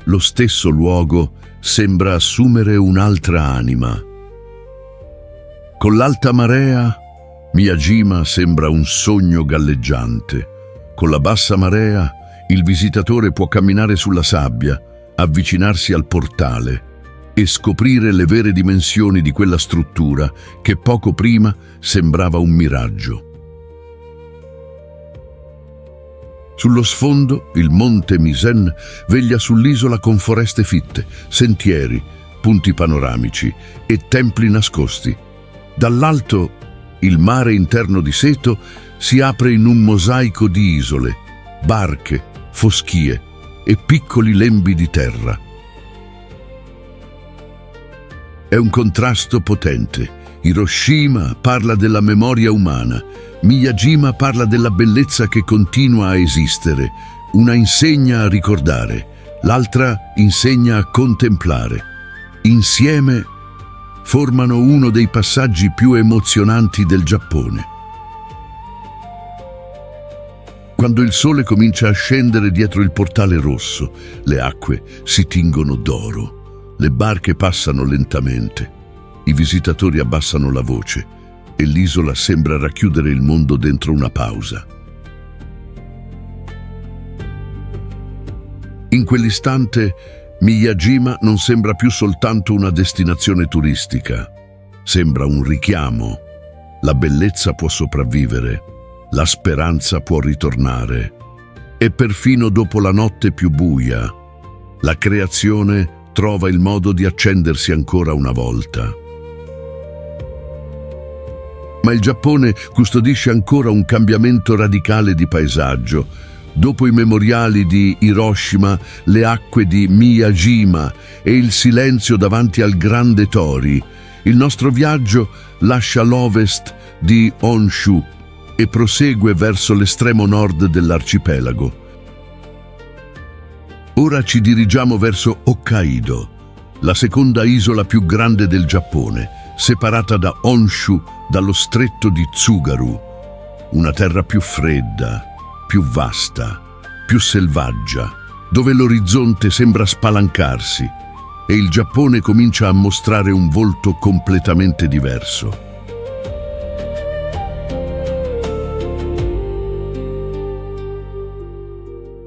lo stesso luogo sembra assumere un'altra anima. Con l'alta marea, Miyajima sembra un sogno galleggiante. Con la bassa marea, il visitatore può camminare sulla sabbia, avvicinarsi al portale e scoprire le vere dimensioni di quella struttura che poco prima sembrava un miraggio. Sullo sfondo, il monte Misen veglia sull'isola con foreste fitte, sentieri, punti panoramici e templi nascosti. Dall'alto, il mare interno di Seto si apre in un mosaico di isole, barche, foschie e piccoli lembi di terra. È un contrasto potente. Hiroshima parla della memoria umana, Miyajima parla della bellezza che continua a esistere. Una insegna a ricordare, l'altra insegna a contemplare. Insieme formano uno dei passaggi più emozionanti del Giappone. Quando il sole comincia a scendere dietro il portale rosso, le acque si tingono d'oro, le barche passano lentamente, i visitatori abbassano la voce e l'isola sembra racchiudere il mondo dentro una pausa. In quell'istante, Miyajima non sembra più soltanto una destinazione turistica, sembra un richiamo. La bellezza può sopravvivere, la speranza può ritornare e perfino dopo la notte più buia, la creazione trova il modo di accendersi ancora una volta. Ma il Giappone custodisce ancora un cambiamento radicale di paesaggio. Dopo i memoriali di Hiroshima, le acque di Miyajima e il silenzio davanti al grande Torii, il nostro viaggio lascia l'ovest di Honshu e prosegue verso l'estremo nord dell'arcipelago. Ora ci dirigiamo verso Hokkaido, la seconda isola più grande del Giappone, separata da Honshu dallo stretto di Tsugaru, una terra più fredda, più vasta, più selvaggia, dove l'orizzonte sembra spalancarsi e il Giappone comincia a mostrare un volto completamente diverso.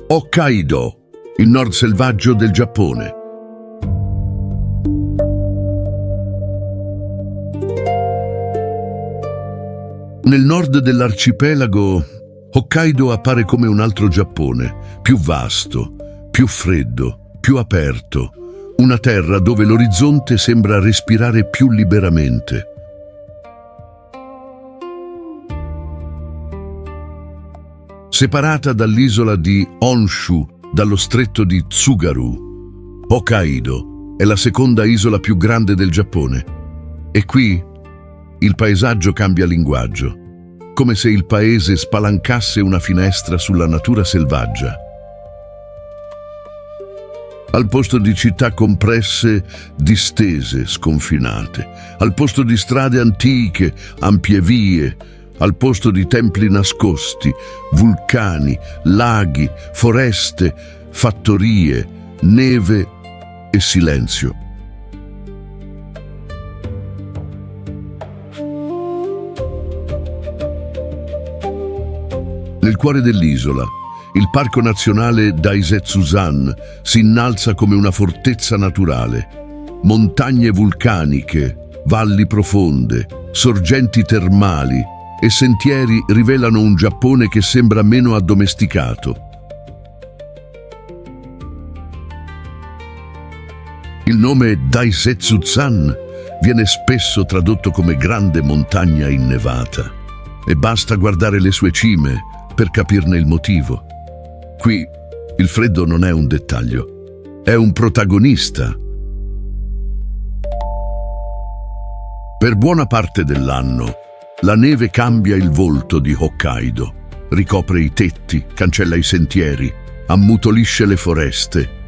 Hokkaido, il nord selvaggio del Giappone. Nel nord dell'arcipelago, Hokkaido appare come un altro Giappone, più vasto, più freddo, più aperto, una terra dove l'orizzonte sembra respirare più liberamente. Separata dall'isola di Honshu dallo stretto di Tsugaru, Hokkaido è la seconda isola più grande del Giappone. E qui il paesaggio cambia linguaggio, come se il paese spalancasse una finestra sulla natura selvaggia. Al posto di città compresse, distese, sconfinate, al posto di strade antiche, ampie vie, al posto di templi nascosti, vulcani, laghi, foreste, fattorie, neve e silenzio. Nel cuore dell'isola, il Parco Nazionale Daisetsuzan si innalza come una fortezza naturale. Montagne vulcaniche, valli profonde, sorgenti termali e sentieri rivelano un Giappone che sembra meno addomesticato. Il nome Daisetsuzan viene spesso tradotto come grande montagna innevata e basta guardare le sue cime per capirne il motivo. Qui il freddo non è un dettaglio, è un protagonista. Per buona parte dell'anno, la neve cambia il volto di Hokkaido, ricopre i tetti, cancella i sentieri, ammutolisce le foreste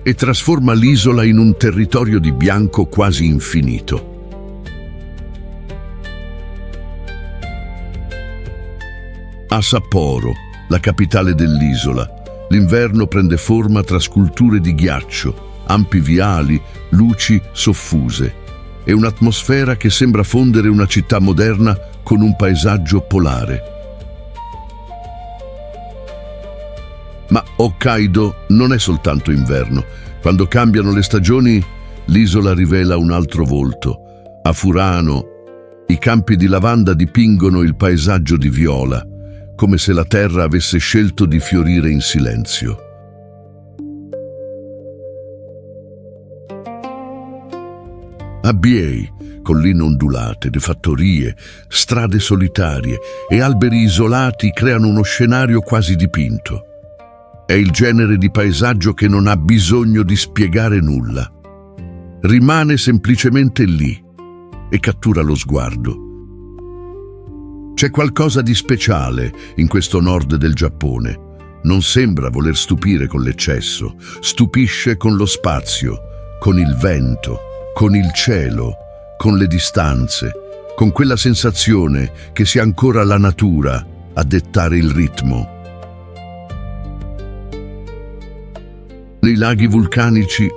e trasforma l'isola in un territorio di bianco quasi infinito. A Sapporo, la capitale dell'isola, l'inverno prende forma tra sculture di ghiaccio, ampi viali, luci soffuse e un'atmosfera che sembra fondere una città moderna con un paesaggio polare. Ma Hokkaido non è soltanto inverno. Quando cambiano le stagioni, l'isola rivela un altro volto. A Furano, i campi di lavanda dipingono il paesaggio di viola, come se la terra avesse scelto di fiorire in silenzio. A Biei, colline ondulate, le fattorie, strade solitarie e alberi isolati creano uno scenario quasi dipinto. È il genere di paesaggio che non ha bisogno di spiegare nulla. Rimane semplicemente lì e cattura lo sguardo. C'è qualcosa di speciale in questo nord del Giappone. Non sembra voler stupire con l'eccesso, stupisce con lo spazio, con il vento, con il cielo, con le distanze, con quella sensazione che sia ancora la natura a dettare il ritmo. Nei laghi vulcanici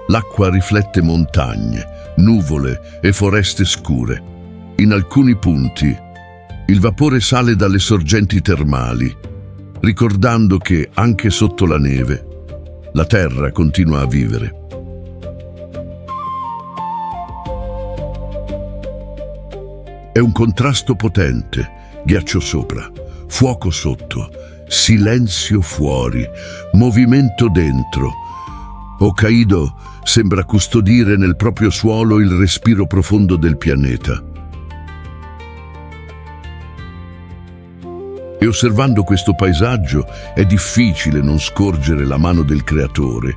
l'acqua riflette montagne, nuvole e foreste scure. In alcuni punti il vapore sale dalle sorgenti termali, ricordando che anche sotto la neve la terra continua a vivere. È un contrasto potente, ghiaccio sopra, fuoco sotto, silenzio fuori, movimento dentro. Hokkaido sembra custodire nel proprio suolo il respiro profondo del pianeta. E osservando questo paesaggio è difficile non scorgere la mano del creatore.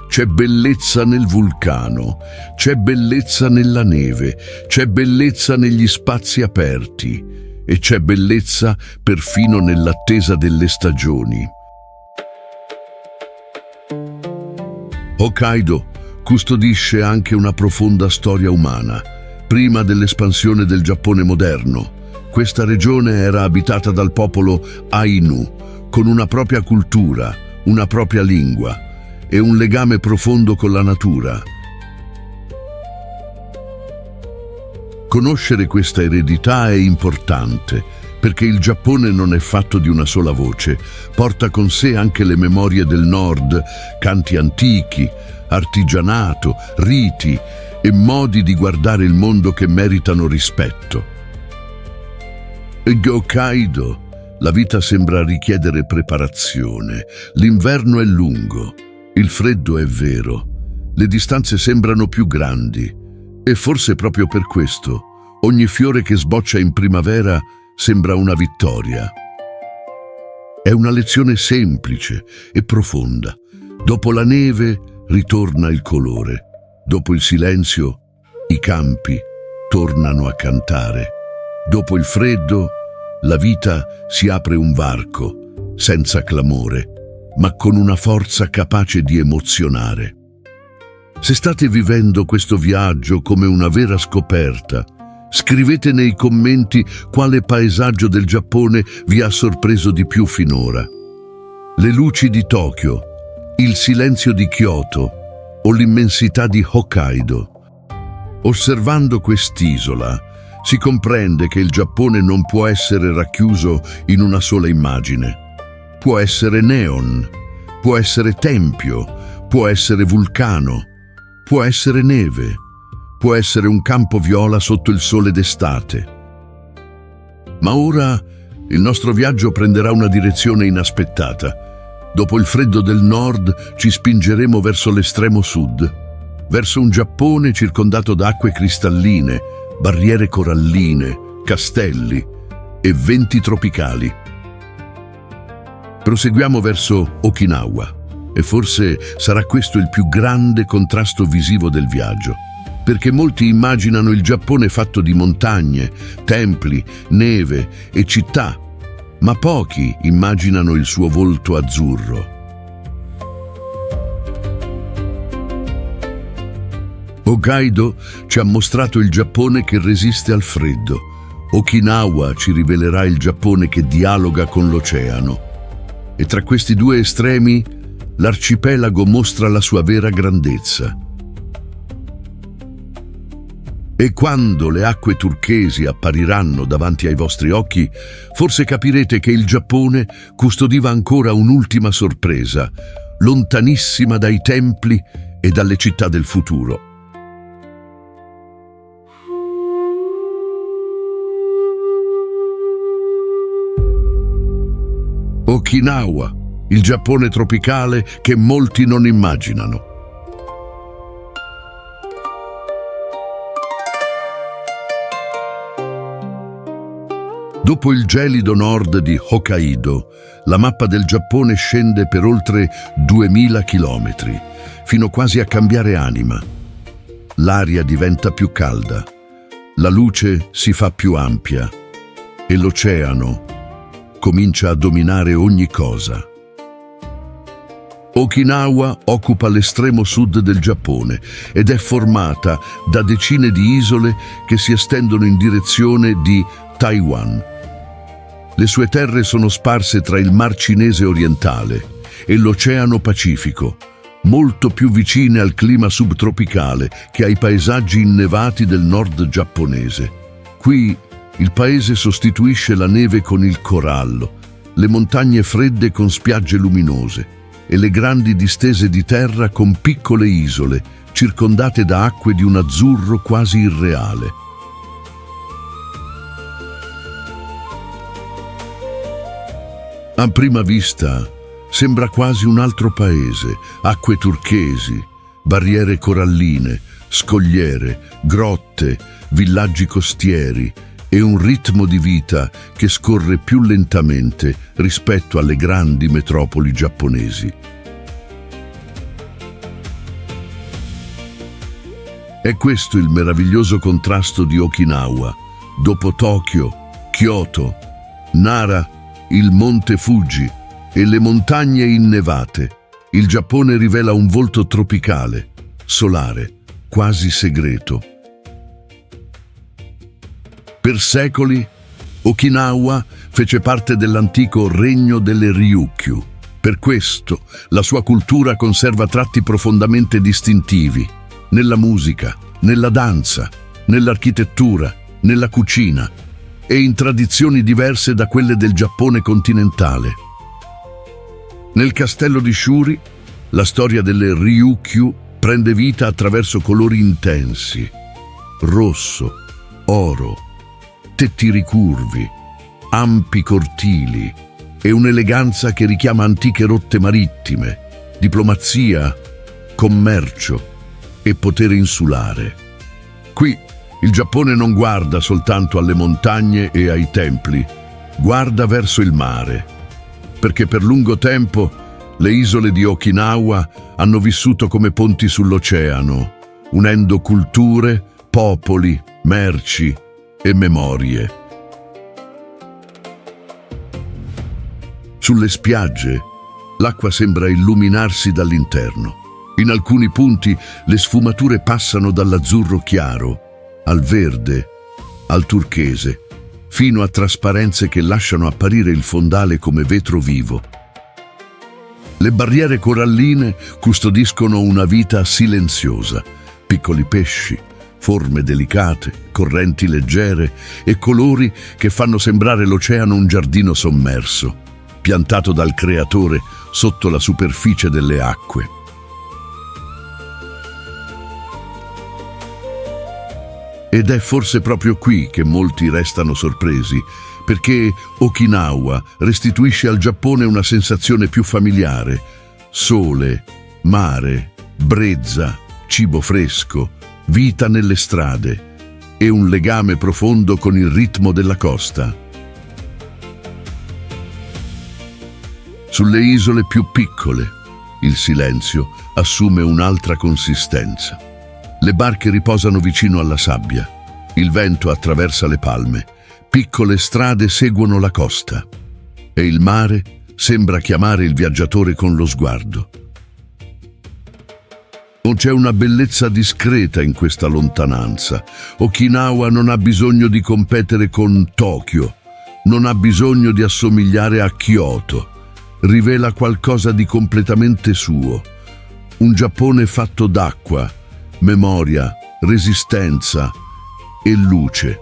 C'è bellezza nel vulcano, c'è bellezza nella neve, c'è bellezza negli spazi aperti e c'è bellezza perfino nell'attesa delle stagioni. Hokkaido custodisce anche una profonda storia umana. Prima dell'espansione del Giappone moderno, questa regione era abitata dal popolo Ainu, con una propria cultura, una propria lingua e un legame profondo con la natura. Conoscere questa eredità è importante, perché il Giappone non è fatto di una sola voce, porta con sé anche le memorie del nord, canti antichi, artigianato, riti e modi di guardare il mondo che meritano rispetto. In Hokkaido la vita sembra richiedere preparazione, l'inverno è lungo, il freddo è vero, le distanze sembrano più grandi e forse proprio per questo ogni fiore che sboccia in primavera sembra una vittoria. È una lezione semplice e profonda. Dopo la neve ritorna il colore, dopo il silenzio i campi tornano a cantare, dopo il freddo la vita si apre un varco, senza clamore, ma con una forza capace di emozionare. Se state vivendo questo viaggio come una vera scoperta, scrivete nei commenti quale paesaggio del Giappone vi ha sorpreso di più finora. Le luci di Tokyo, il silenzio di Kyoto o l'immensità di Hokkaido. Osservando quest'isola, si comprende che il Giappone non può essere racchiuso in una sola immagine. Può essere neon, può essere tempio, può essere vulcano, può essere neve, può essere un campo viola sotto il sole d'estate. Ma ora il nostro viaggio prenderà una direzione inaspettata. Dopo il freddo del nord ci spingeremo verso l'estremo sud, verso un Giappone circondato da acque cristalline, barriere coralline, castelli e venti tropicali. Proseguiamo verso Okinawa e forse sarà questo il più grande contrasto visivo del viaggio, perché molti immaginano il Giappone fatto di montagne, templi, neve e città, ma pochi immaginano il suo volto azzurro. Hokkaido ci ha mostrato il Giappone che resiste al freddo. Okinawa ci rivelerà il Giappone che dialoga con l'oceano. E tra questi due estremi, l'arcipelago mostra la sua vera grandezza. E quando le acque turchesi appariranno davanti ai vostri occhi, forse capirete che il Giappone custodiva ancora un'ultima sorpresa, lontanissima dai templi e dalle città del futuro. Okinawa, il Giappone tropicale che molti non immaginano. Dopo il gelido nord di Hokkaido, la mappa del Giappone scende per oltre 2000 chilometri, fino quasi a cambiare anima. L'aria diventa più calda, la luce si fa più ampia e l'oceano comincia a dominare ogni cosa. Okinawa occupa l'estremo sud del Giappone ed è formata da decine di isole che si estendono in direzione di Taiwan. Le sue terre sono sparse tra il Mar Cinese orientale e l'Oceano Pacifico, molto più vicine al clima subtropicale che ai paesaggi innevati del nord giapponese. Qui il paese sostituisce la neve con il corallo, le montagne fredde con spiagge luminose e le grandi distese di terra con piccole isole circondate da acque di un azzurro quasi irreale. A prima vista sembra quasi un altro paese, acque turchesi, barriere coralline, scogliere, grotte, villaggi costieri e un ritmo di vita che scorre più lentamente rispetto alle grandi metropoli giapponesi. È questo il meraviglioso contrasto di Okinawa. Dopo Tokyo, Kyoto, Nara, il monte Fuji e le montagne innevate, il Giappone rivela un volto tropicale, solare, quasi segreto. Per secoli, Okinawa fece parte dell'antico regno delle Ryukyu. Per questo, la sua cultura conserva tratti profondamente distintivi, nella musica, nella danza, nell'architettura, nella cucina e in tradizioni diverse da quelle del Giappone continentale. Nel castello di Shuri, la storia delle Ryukyu prende vita attraverso colori intensi, rosso, oro, tetti ricurvi, ampi cortili e un'eleganza che richiama antiche rotte marittime, diplomazia, commercio e potere insulare. Qui il Giappone non guarda soltanto alle montagne e ai templi, guarda verso il mare, perché per lungo tempo le isole di Okinawa hanno vissuto come ponti sull'oceano, unendo culture, popoli, merci e memorie. Sulle spiagge l'acqua sembra illuminarsi dall'interno. In alcuni punti le sfumature passano dall'azzurro chiaro al verde, al turchese, fino a trasparenze che lasciano apparire il fondale come vetro vivo. Le barriere coralline custodiscono una vita silenziosa, piccoli pesci, forme delicate, correnti leggere e colori che fanno sembrare l'oceano un giardino sommerso, piantato dal creatore sotto la superficie delle acque. Ed è forse proprio qui che molti restano sorpresi, perché Okinawa restituisce al Giappone una sensazione più familiare: sole, mare, brezza, cibo fresco, vita nelle strade e un legame profondo con il ritmo della costa. Sulle isole più piccole, il silenzio assume un'altra consistenza. Le barche riposano vicino alla sabbia, il vento attraversa le palme, piccole strade seguono la costa e il mare sembra chiamare il viaggiatore con lo sguardo. C'è una bellezza discreta in questa lontananza. Okinawa non ha bisogno di competere con Tokyo, non ha bisogno di assomigliare a Kyoto. Rivela qualcosa di completamente suo. Un Giappone fatto d'acqua, memoria, resistenza e luce.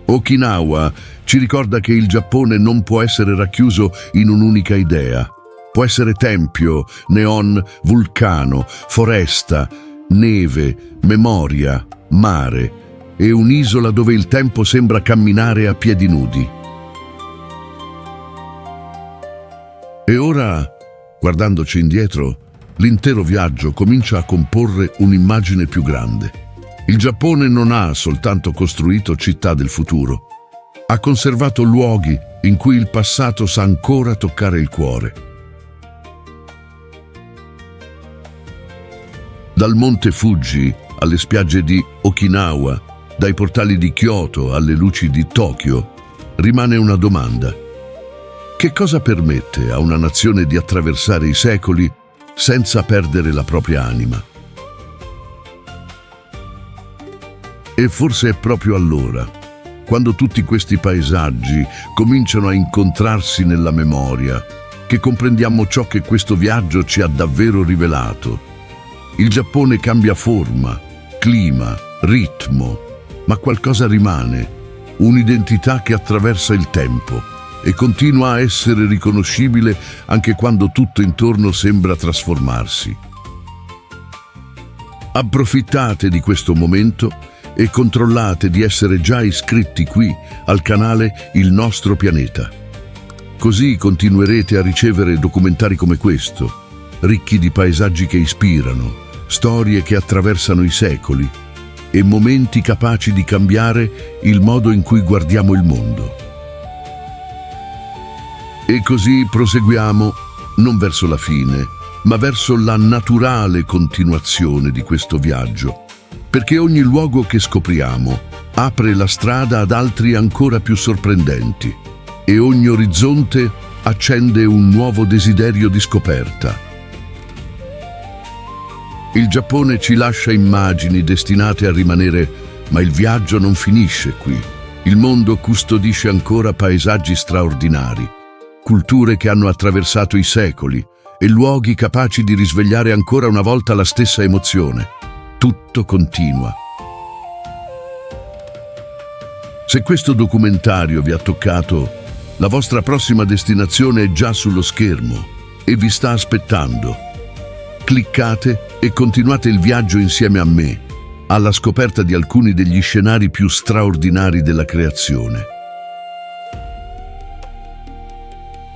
Okinawa ci ricorda che il Giappone non può essere racchiuso in un'unica idea. Può essere tempio, neon, vulcano, foresta, neve, memoria, mare e un'isola dove il tempo sembra camminare a piedi nudi. E ora, guardandoci indietro, l'intero viaggio comincia a comporre un'immagine più grande. Il Giappone non ha soltanto costruito città del futuro, ha conservato luoghi in cui il passato sa ancora toccare il cuore. Dal monte Fuji alle spiagge di Okinawa, dai portali di Kyoto alle luci di Tokyo, rimane una domanda. Che cosa permette a una nazione di attraversare i secoli senza perdere la propria anima? E forse è proprio allora, quando tutti questi paesaggi cominciano a incontrarsi nella memoria, che comprendiamo ciò che questo viaggio ci ha davvero rivelato. Il Giappone cambia forma, clima, ritmo, ma qualcosa rimane, un'identità che attraversa il tempo e continua a essere riconoscibile anche quando tutto intorno sembra trasformarsi. Approfittate di questo momento e controllate di essere già iscritti qui al canale Il Nostro Pianeta. Così continuerete a ricevere documentari come questo, ricchi di paesaggi che ispirano, storie che attraversano i secoli e momenti capaci di cambiare il modo in cui guardiamo il mondo. E così proseguiamo, non verso la fine, ma verso la naturale continuazione di questo viaggio, perché ogni luogo che scopriamo apre la strada ad altri ancora più sorprendenti e ogni orizzonte accende un nuovo desiderio di scoperta. Il Giappone ci lascia immagini destinate a rimanere, ma il viaggio non finisce qui. Il mondo custodisce ancora paesaggi straordinari, culture che hanno attraversato i secoli e luoghi capaci di risvegliare ancora una volta la stessa emozione. Tutto continua. Se questo documentario vi ha toccato, la vostra prossima destinazione è già sullo schermo e vi sta aspettando. Cliccate e continuate il viaggio insieme a me, alla scoperta di alcuni degli scenari più straordinari della creazione.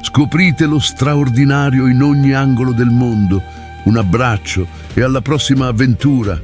Scoprite lo straordinario in ogni angolo del mondo. Un abbraccio e alla prossima avventura!